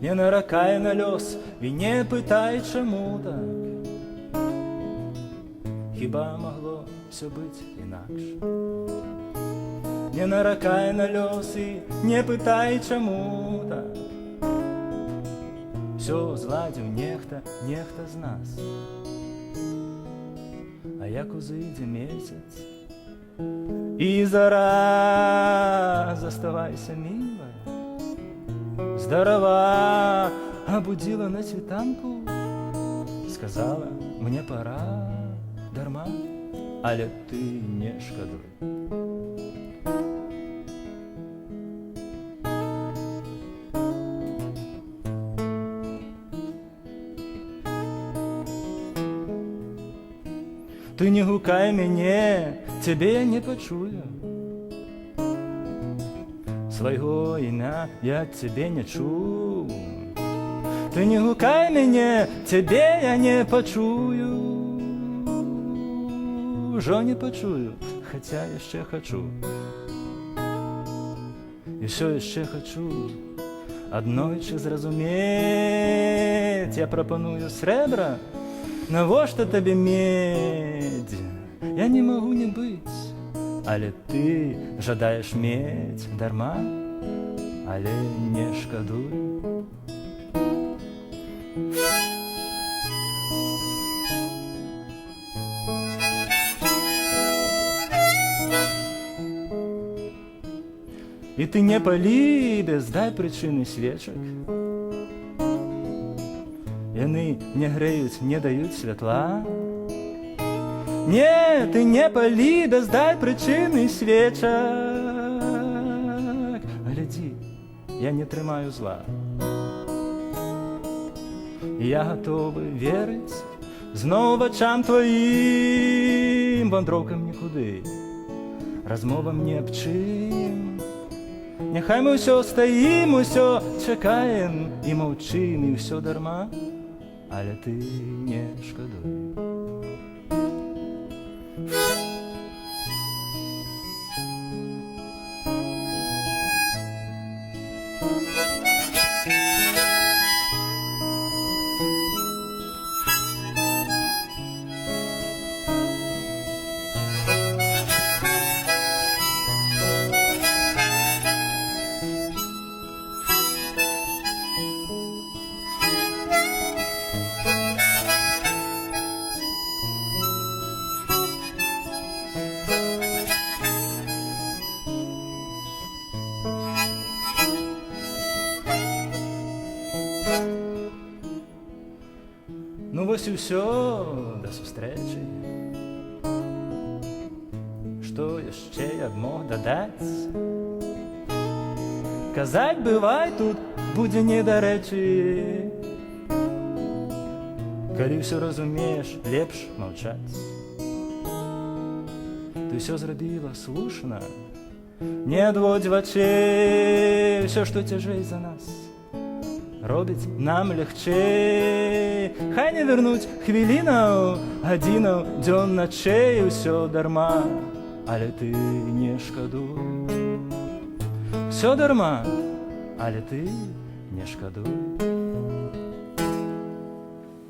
не наракай на лёс і не пытай, чаму так. Хіба магло всё быць інакш? Не наракай на лёс і не пытай, чаму так. Всё зладзіў нехта з нас. А як узыдзе месяц і зара, заставайся, мілая, здарова абудзіла на світанку, сказала, мне пора, дарма, але ты не шкадуй. Ты не гукай мяне, цябе я не пачую. Свайго імя я ад цябе не чуў. Ты не гукай мяне, цябе я не пачую. Ужо не пачую, хаця яшчэ хачу. І ўсё яшчэ хачу аднойчы зразумець. Я прапаную срэбра, навошта табе медзь? Я не магу не быць, але ты жадаеш мець дарма, але не шкадуй. І ты не палі, без дай прычыны свечак. Яны не грэюць, не даюць святла. Не, ты не палі, без дай прычыны свечак. Глядзі, я не трымаю зла. Я гатовы верыць зноў вачам тваім, вандроўкам нікуды, размовам ні аб чым. Няхай мы ўсё стаім, усё чакаем і маўчым, і ўсё дарма, але ты не шкадуй. Ну вось і ўсё, да сустрэчы. Што яшчэ я б мог дадаць? Казаць бывай тут будзе недарэчы. Калі ўсё разумееш, лепш маўчаць. Ты ўсё зрабіла слушна, не адводзь вачэй. Усё, што цяжэй за нас, робіць нам лягчэй. Хай не вернуць хвілінаў, гадзінаў, дзён, начэй, усё дарма, але ты не шкадуй. Всё дарма, але ты не шкадуй.